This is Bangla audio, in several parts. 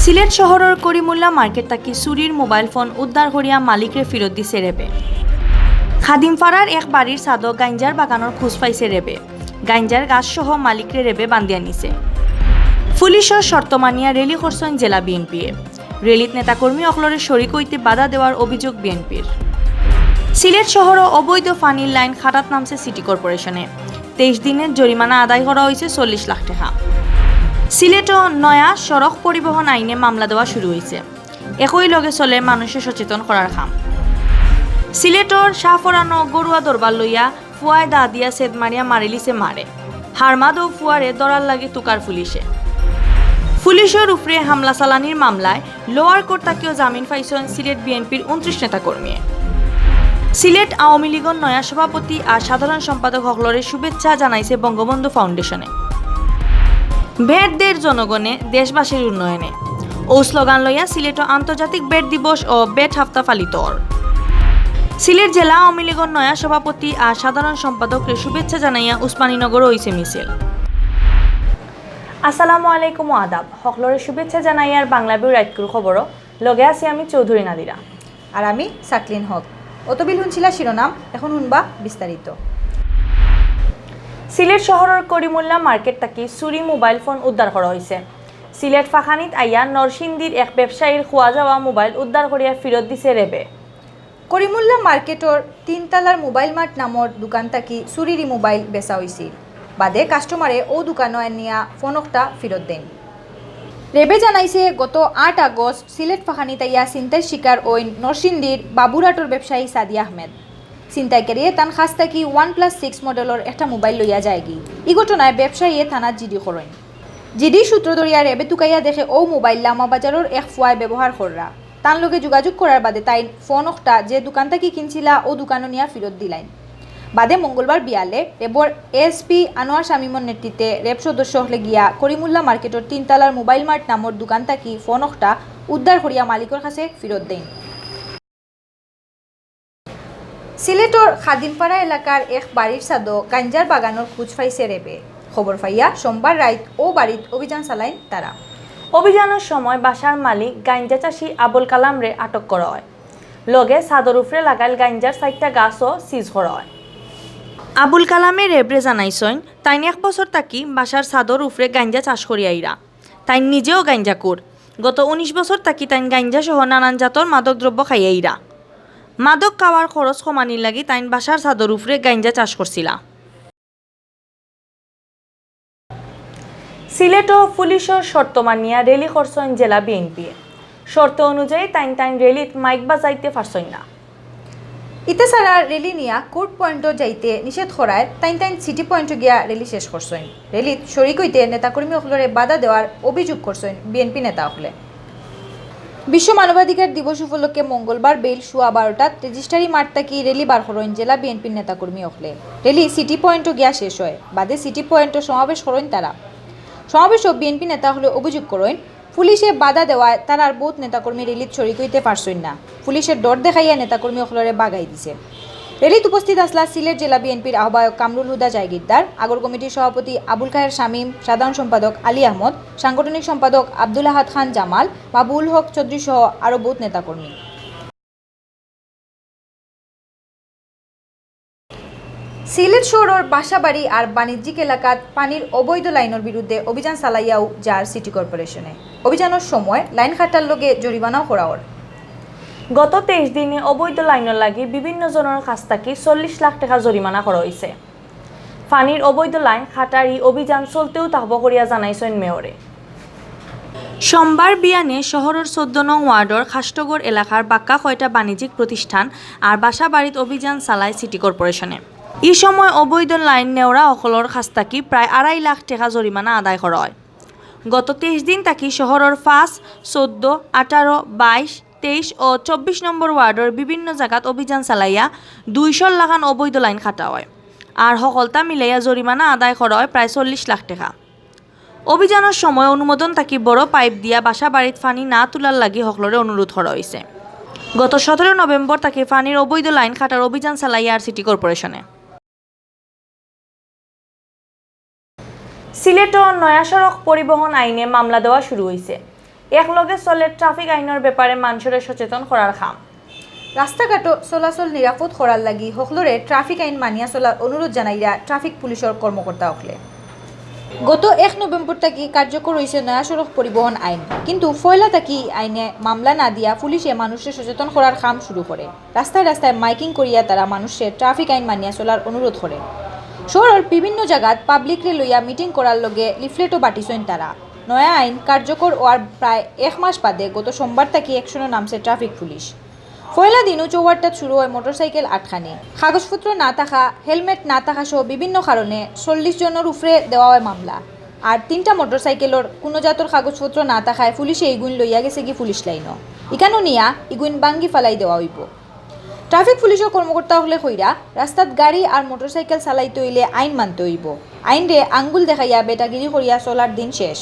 সিলেট শহরের করিমুল্লা মার্কেট তাকি চুরির মোবাইল ফোন উদ্ধার করিয়া মালিকরে ফেরত দিছে রেবে। খাদিমপাড়ার এক বাড়ির ছাদত গাঞ্জার বাগানের খোঁজ পাইছে রেবে। গাঞ্জার গাছ সহ মালিকরে রেবে বান্ধিয়া নিছে। পুলিশের শর্ত মানিয়া রেলি করছেন জেলা বিএনপি। রেলিত নেতাকর্মী অকলরে শরিক হইতে বাধা দেওয়ার অভিযোগ বিএনপির। সিলেট শহরে অবৈধ পানির লাইন খাটাত নামছে সিটি কর্পোরেশনে। 23 দিনের জরিমানা আদায় করা হয়েছে 40 লাখ টাকা। সিলেটও নয়া সড়ক পরিবহন আইনে মামলা দেওয়া শুরু হয়েছে। একই লগে চলে মানুষের সচেতন করার কাম। সিলেটর শাহফরানো গরুয়া দরবার লইয়া ফুয়ায় দা দিয়া সেদ মারিয়া মারিলিছে মারে। হারমাদ ও ফুয়ারে দরার লাগে তুকার পুলিশের উপরে হামলা চালানির মামলায় লোয়ার কোর্ট তাকেও জামিন পাইছেন সিলেট বিএনপির 29 নেতাকর্মী। সিলেট আওয়ামী লীগের নয়া সভাপতি আর সাধারণ সম্পাদক হকলরে শুভেচ্ছা জানাইছে বঙ্গবন্ধু ফাউন্ডেশনে। বেট দের জনগণে দেশবাসীর উন্নয়নে ও স্লোগান লইয়া সিলেট আন্তর্জাতিক বেট দিবস ও বেট হাফতা পালিত। সিলেট জেলা আওয়ামী লীগের নয়া সভাপতি আর সাধারণ সম্পাদককে শুভেচ্ছা জানাইয়া উসমানীনগর হইছে মিছিল। আসসালামু আলাইকুম আদাব। হকলরে শুভেচ্ছা জানাইয়ার বাংলাভিউ রাইটকুর খবরও লগে আছি আমি চৌধুরী নাদিরা আর আমি সাকলিন হক। অতবিল শুনছিলা শিরোনাম, এখন শুনবা বিস্তারিত। সিলেট শহরের করিমুল্লা মার্কেট তাকি চুরি মোবাইল ফোন উদ্ধার করা হয়েছে। সিলেট ফাখানিত আইয়া নরসিংদীর এক ব্যবসায়ীর খোয়া যাওয়া মোবাইল উদ্ধার করিয়া ফেরত দিছে রেবে। করিমুল্লা মার্কেটর 3 তালার মোবাইল মার্ট নামর দোকান তাকি চুরির মোবাইল বেচা হয়েছিল। বাদে কাস্টমারে ও দোকানো নিয়া ফোনকটা ফেরত দেন। রেবে জানাইছে গত 8 আগস্ট সিলেট ফাখানিত আইয়া ছিনতাই শিকার ওই নরসিংদীর বাবুরাটর ব্যবসায়ী সাদিয়া আহমেদ। ছিনতাইকারীয়ে তান খাস থাকি 1+6 মডেলের একটা মোবাইল লইয়া যায়গি। এই ঘটনায় ব্যবসায়ীয়ে থানাত জিডি করেন। জিডি সূত্র ধরিয়া রেবে তুকাইয়া দেখে ও মোবাইল লামা বাজারের এক ফুয়ায় ব্যবহার কররা। তার লগে যোগাযোগ করার বাদে তাই ফোন একটা যে দোকান থেকে কিনছিলা ও দোকানও নিয়ে ফেরত দিলাইন। বাদে মঙ্গলবার বিয়ালে রেবর এসপি আনোয়ার শামীমর নেতৃত্বে রেব সদস্য হলে গিয়া করিমুল্লা মার্কেটের 3 তালার মোবাইল মার্ট নামর দোকান থেকে ফোন একটা উদ্ধার করিয়া মালিকের কাছে ফেরত দেন। সিলেটর খাদিমপাড়া এলাকার এক বাড়ির ছাদো গাঞ্জার বাগানের খোঁজ পাইছে রেবে। খবর পাইয়া সোমবার রাত ও বাড়িত অভিযান চালাইন তারা। অভিযানের সময় বাসার মালিক গাঞ্জা চাষী আবুল কালামরে আটক করা হয়। লগে ছাদর উপরে লাগাইল গাঞ্জার 4টা গাছও সিজ করা হয়। আবুল কালামে রেবরে জানাইছেন তাই 1 বছর থাকি বাসার ছাদর উপরে গাঞ্জা চাষ করিয়াইরা। তাই নিজেও গাঞ্জাকুর। গত 19 বছর থাকি তাই গাঞ্জা সহ নানান জাতর মাদক দ্রব্য খাইয়াইরা। মাদক খাওয়ার খরচ কমানির লাগি তাই বাসার ছাদর উপরে গাঞ্জা চাষ করছিলা। সিলেটও পুলিশের শর্ত মানিয়া রেলি করছেন জেলা বিএনপি। শর্ত অনুযায়ী তাই রেলিত মাইক বাজাইতে পারছেন না। ইতে ছাড়া রেলি নিয়া কোর্ট পয়েন্টও যাইতে নিষেধ করায় তাই সিটি পয়েন্টে গিয়া রেলি শেষ করছেন। রেলিত শরিক হইতে নেতাকর্মী সকলরে বাধা দেওয়ার অভিযোগ করছেন বিএনপি নেতা সকলে। বিশ্ব মানবাধিকার দিবস উপলক্ষে মঙ্গলবার বেল সোয়া 12টাত রেজিস্ট্রারি মাঠ থাকি রেলি বার করেন জেলা বিএনপির নেতাকর্মী সকলে। রেলি সিটি পয়েন্টও গিয়া শেষ হয়। বাদে সিটি পয়েন্টও সমাবেশ করেন তারা। সমাবেশও বিএনপি নেতা হলে অভিযোগ করেন পুলিশে বাধা দেওয়ায় তার আর বহুত নেতাকর্মী রেলিত শরিক হইতে পারছেন না। পুলিশের ডর দেখাইয়া নেতাকর্মী সকলরে বাগাই দিছে। রেলিত উপস্থিত আসলা সিলেট জেলা বিএনপির আহ্বায়ক কামরুল হুদা জায়গিরদার, আগর কমিটির সভাপতি আবুল খায়ের শামীম, সাধারণ সম্পাদক আলী আহমদ, সাংগঠনিক সম্পাদক আব্দুল আহাদ খান জামাল, বাবুল হক চৌধুরী সহ আরও বহুত নেতাকর্মী। সিলেট শহরের বাসাবাড়ি আর বাণিজ্যিক এলাকাত পানির অবৈধ লাইনের বিরুদ্ধে অভিযান চালাইয়াও যার সিটি কর্পোরেশনে। অভিযানের সময় লাইন খাটার লগে জরিমানাও করা হয়। গত 23 দিনে অবৈধ লাইনের লাগি বিভিন্ন জনের কাছ থেকে 40 লাখ টাকা জরিমানা করা হয়েছে। পানির অবৈধ লাইন খাটার এই অভিযান চলতেও তাহব করিয়া জানাইছেন মেয়রে। সোমবার বিয়ানে শহরের 14 নং ওয়ার্ডর খাষ্টগড় এলাকার বাক্কা 6টা বাণিজ্যিক প্রতিষ্ঠান আর বাসা বাড়িত অভিযান চালায় সিটি কর্পোরেশনে। এই সময় অবৈধ লাইন নেওয়া অকলর কাছ থেকে প্রায় 2.5 লাখ টাকা জরিমানা আদায় করা হয়। গত 23 দিন থাকি শহরের 5, 14, 18, 22, 23 ও 24 নম্বর ওয়ার্ডের বিভিন্ন জায়গাত অভিযান চালাইয়া 200 লাখান অবৈধ লাইন খাটা হয়। আর সকলতা মিলাইয়া জরিমানা আদায় করা হয় প্রায় 40 লাখ টাকা। অভিযানের সময় অনুমোদন থাকি বড় পাইপ দিয়া বাসা বাড়িত পানি না তোলার লাগি সকলরে অনুরোধ করা হয়েছে। গত 17 নভেম্বর থাকি পানির অবৈধ লাইন খাটার অভিযান চালাইয়া আর সিটি কর্পোরেশনে। সিলেটও নয়া সড়ক পরিবহন আইনে মামলা দেওয়া শুরু হয়েছে। একলগে চলে ট্রাফিক আইনের ব্যাপারে মানুষের সচেতন করার কাম। রাস্তাঘাট চলাচল নিরাপদ করার লাগি সকলরে ট্রাফিক আইন মানিয়া চলার অনুরোধ জানাইরা ট্রাফিক পুলিশের কর্মকর্তা হকলে। গত 1 নভেম্বর থেকে কার্যকর হয়েছে নয়া সড়ক পরিবহন আইন, কিন্তু ফয়লা থাকি আইনে মামলা না দিয়া পুলিশে মানুষের সচেতন করার কাম শুরু করে। রাস্তায় রাস্তায় মাইকিং করিয়া তারা মানুষের ট্রাফিক আইন মানিয়া চলার অনুরোধ করে। শহরের বিভিন্ন জায়গাত পাবলিকরে লইয়া মিটিং করার লগে লিফলেটও বাটিছেন তারা। নয়া আইন কার্যকর হওয়ার প্রায় 1 মাস বাদে গত সোমবার থেকে অ্যাকশনে নামছে ট্রাফিক পুলিশ। পয়লা দিনও চৌবারটাত শুরু হয় মোটরসাইকেল আটখানি, কাগজপত্র না থাকা, হেলমেট না থাকা সহ বিভিন্ন কারণে 40 জনের উপরে দেওয়া হয় মামলা। আর 3টা মোটরসাইকেলের কোনো জাতর কাগজপত্র না থাকায় পুলিশে ইগুইন লইয়া গেছে কি পুলিশ লাইনও ইকানো নিয়া ইগুইন বাঙ্গি ফালাই দেওয়া হইব। ট্রাফিক পুলিশের কর্মকর্তা হলে কইরা রাস্তাত গাড়ি আর মোটরসাইকেল চালাইতে হইলে আইন মানতে হইব, আইন রে আঙ্গুল দেখাইয়া বেটাগিরি করিয়া চলার দিন শেষ।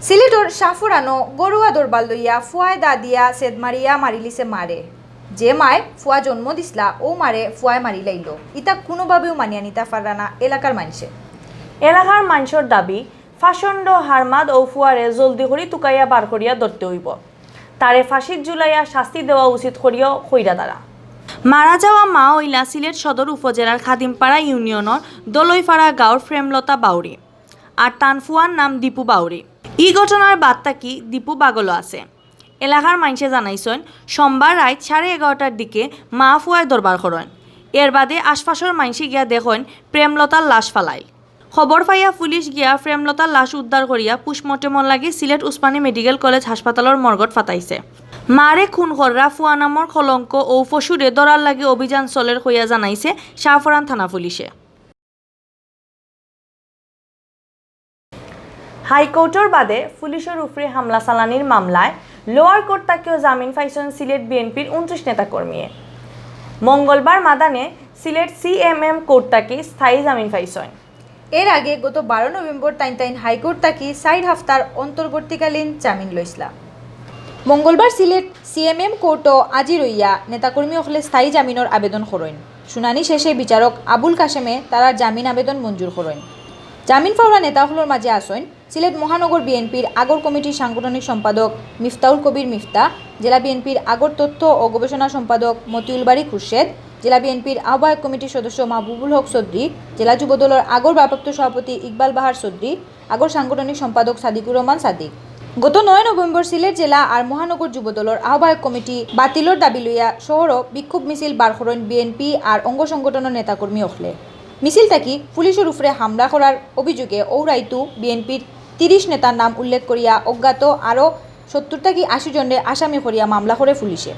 সিলেটর সাফুরানো গরুয়া দরবার লইয়া ফুয়ায় দা দিয়া সেদ মারিয়া মারিলিছে মারে। যে মায় ফুয়া জন্ম দিসলা ও মারে ফুয়ায় মারি লাইল, ইতা কোনোভাবেও মানিয়া নিতা পাররা না এলাকার মানুষে। এলাকার মানুষের দাবি ফাঁসন্ড হারমাদ ও ফুয়ারে জলদি করে তুকাইয়া বার করিয়া ধরতে হইব, তারে ফাঁসির ঝুলাইয়া শাস্তি দেওয়া উচিত করিয়া কইরা তারা। মারা যাওয়া মা হইলা সিলেট সদর উপজেলার খাদিমপাড়া ইউনিয়নের দলইপাড়া গাঁওর প্রেমলতা বাউরি, আর তান ফুয়ার নাম দীপু বাউরি। এই ঘটনার বার্তা কি দীপু বাগল আছে। এলাকার মানুষে জানাইছেন সোমবার রাত 11:30টার দিকে মা ফুয়ায় দরবার করেন। এর বাদে আশপাশের মানুষে গিয়া দেখেন প্রেমলতার লাশ ফালাই। খবর পাইয়া পুলিশ গিয়া প্রেমলতার লাশ উদ্ধার করিয়া পোস্টমর্টেমর লাগি সিলেট উসমানী মেডিকেল কলেজ হাসপাতালের মর্গত ফাটাইছে। মারে খুন কররা ফুয়া নামর কলঙ্ক ও পশুরে ধরার লাগি অভিযান চলের হইয়া জানাইছে শাহফরান থানা পুলিশে। হাইকোর্টের বাদে পুলিশের উপরে হামলা চালানির মামলায় লোয়ার কোর্ট তাকেও জামিন পাইছেন সিলেট বিএনপির 29 নেতাকর্মীয়ে। মঙ্গলবার মাদানে সিলেট সিএমএম কোর্ট তাকে স্থায়ী জামিন পাইছেন। এর আগে গত 12 নভেম্বর তাইন হাইকোর্ট তাকি 4 হাফতার অন্তর্বর্তীকালীন জামিন লইসলা। মঙ্গলবার সিলেট সিএমএম কোর্টও আজি রইয়া নেতাকর্মী হলে স্থায়ী জামিনের আবেদন করেন। শুনানি শেষে বিচারক আবুল কাশেমে তারা জামিন আবেদন মঞ্জুর করেন। জামিন পাওয়া নেতাগুলোর মাঝে আসেন সিলেট মহানগর বিএনপির আগর কমিটির সাংগঠনিক সম্পাদক মিফতাউল কবির মিফতা, জেলা বিএনপির আগর তথ্য ও গবেষণা সম্পাদক মতিউল বাড়ি খুরশেদ, জেলা বিএনপির আহ্বায়ক কমিটির সদস্য মাহবুবুল হক চৌধুরী, জেলা যুবদলের আগর ভারপ্রাপ্ত সভাপতি ইকবাল বাহার চৌধুরী, আগর সাংগঠনিক সম্পাদক সাদিকুর রহমান সাদিক। গত 9 নভেম্বর সিলেট জেলা আর মহানগর যুবদলের আহ্বায়ক কমিটি বাতিলের দাবি লইয়া শহরও বিক্ষোভ মিছিল বার করেন বিএনপি আর অঙ্গ সংগঠনের নেতাকর্মী হলে। মিছিল থাকি পুলিশের উপরে হামলা করার অভিযোগে ঔরাইতু বিএনপির 30 নেতার নাম উল্লেখ করিয়া অজ্ঞাত আরও 70 থেকে 80 জনের আসামি করিয়া মামলা করে পুলিশে।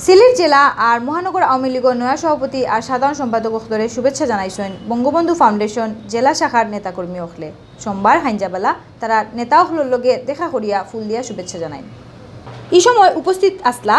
সিলেট জেলা আর মহানগর আওয়ামী লীগের নয়া সভাপতি আর সাধারণ সম্পাদক হলরে শুভেচ্ছা জানাইছেন বঙ্গবন্ধু ফাউন্ডেশন জেলা শাখার নেতাকর্মী হলে। সোমবার হাইঞ্জাবেলা তারা নেতা হলর লগে দেখা করিয়া ফুল দিয়া শুভেচ্ছা জানায়। এই সময় উপস্থিত আসলা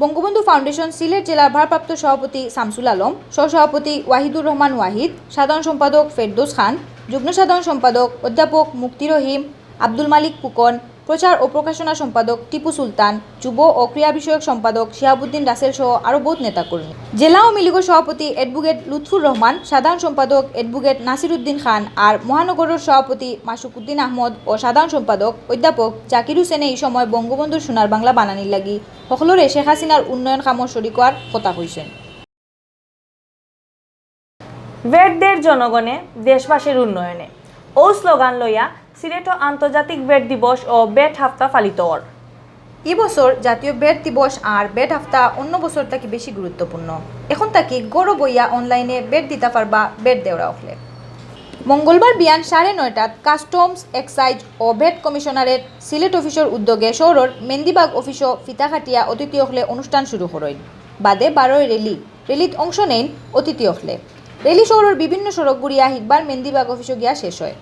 বঙ্গবন্ধু ফাউন্ডেশন সিলেট জেলার ভারপ্রাপ্ত সভাপতি শামসুল আলম, সহসভাপতি ওয়াহিদুর রহমান ওয়াহিদ, সাধারণ সম্পাদক ফেরদৌস খান, যুগ্ম সাধারণ সম্পাদক অধ্যাপক মুক্তি রহিম, আব্দুল মালিক ফুকন, প্রচার ও প্রকাশনা সম্পাদক টিপু সুলতান, যুব ও ক্রীড়া বিষয়ক সম্পাদক শিহাবুদ্দিন রাসেল সহ আরও বহুত নেতাকর্মী। জেলা আওয়ামী লীগের সভাপতি অ্যাডভোকেট লুৎফুর রহমান, সাধারণ সম্পাদক অ্যাডভোকেট নাসির উদ্দিন খান আর মহানগরের সভাপতি মাসুক উদ্দিন আহমদ ও সাধারণ সম্পাদক অধ্যাপক জাকির হোসেনে এই সময় বঙ্গবন্ধুর সোনার বাংলা বানানির লাগি সকলরে শেখ হাসিনার উন্নয়ন কামর শরিক হওয়ার কথা কইছেন। ভেটদের জনগণে দেশবাসীর উন্নয়নে ও স্লোগান লইয়া সিলেট আন্তর্জাতিক ভেট দিবস ও ভেট হাফতা পালিত হর। এই বছর জাতীয় ভেট দিবস আর ভেট হাফতা অন্য বছর থেকে বেশি গুরুত্বপূর্ণ। এখন তাকে গড় বইয়া অনলাইনে ভেট দিতে পারবা ভেট দেওয়া হলে। মঙ্গলবার বিয়ান 9:30টাত কাস্টমস এক্সাইজ ও ভেট কমিশনারের সিলেট অফিসের উদ্যোগে শহরের মেন্দিবাগ অফিসও ফিতা খাটিয়া অতিথি হলে অনুষ্ঠান শুরু করেন। বাদে 12 রেলিত অংশ নেন অতিথি হলে। রেলি শহরের বিভিন্ন সড়ক ঘুরিয়া হিটবার মেন্দিবাগ অফিসে গিয়া শেষ হয়।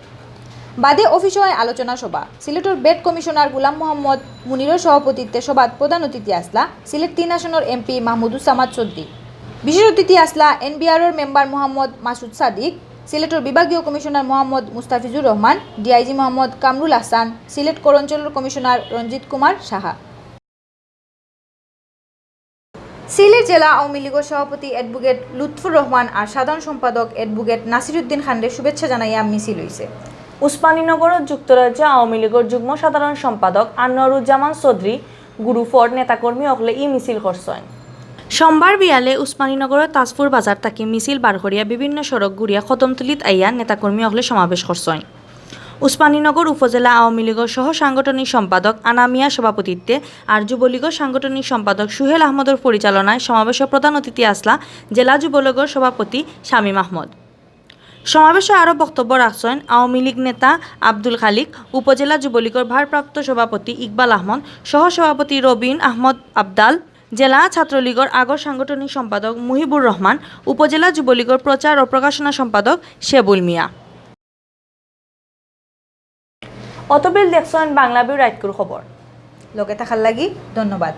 বাদে অফিসে হয় আলোচনা সভা। সিলেটের ভেট কমিশনার গুলাম মোহাম্মদ মুনিরের সভাপতিত্বে সভাত প্রধান অতিথি আসলা সিলেট 3 আসনের এমপি মাহমুদুজ্জামান চৌধুরী। বিশেষ অতিথি আসলা এনবিআরের মেম্বার মোহাম্মদ মাসুদ সাদিক, সিলেটের বিভাগীয় commissioner Mohammad Mustafizur Rahman, DIG Mohammad Kamrul Hasan, Sylhet core অঞ্চলের কমিশনার রঞ্জিত কুমার সাহা। সিলেট জেলা আওয়ামী লীগের সভাপতি অ্যাডভোকেট লুৎফুর রহমান আর সাধারণ সম্পাদক অ্যাডভোকেট নাসিরউদ্দিন খানরে শুভেচ্ছা জানাইয়া মিছিল হয়েছে। উসমানীনগর যুক্তরাজ্য আওয়ামী লীগের যুগ্ম সাধারণ সম্পাদক আনোয়ারুজ্জামান চৌধুরী গুরুফর নেতাকর্মী অকলে ই মিছিল করছেন। সোমবার বিয়ালে উসমানীনগরের তাজপুর বাজার তাকি মিছিল বার করিয়া বিভিন্ন সড়ক ঘুরিয়া খতমতলিত আইয়া নেতাকর্মী অকলে সমাবেশ করছেন। উসমানীনগর উপজেলা আওয়ামী লীগের সহ সাংগঠনিক সম্পাদক আনামিয়া সভাপতিত্বে আর যুবলীগের সাংগঠনিক সম্পাদক সুহেল আহমদের পরিচালনায় সমাবেশে প্রধান অতিথি আসলা জেলা যুবলীগের সভাপতি শামীম আহমদ। সমাবেশে আরও বক্তব্য রাখছেন আওয়ামী লীগ নেতা আব্দুল খালিক, উপজেলা যুবলীগের ভারপ্রাপ্ত সভাপতি ইকবাল আহমদ, সহ সভাপতি রবিন আহমদ আবদাল, জেলা ছাত্রলীগের আগর সাংগঠনিক সম্পাদক মুহিবুর রহমান, উপজেলা যুবলীগের প্রচার ও প্রকাশনা সম্পাদক শেবুল মিয়া। অতবিল দেখছেন বাংলাভিউ রাইটকুর খবর। লগে থাকার লাগি ধন্যবাদ।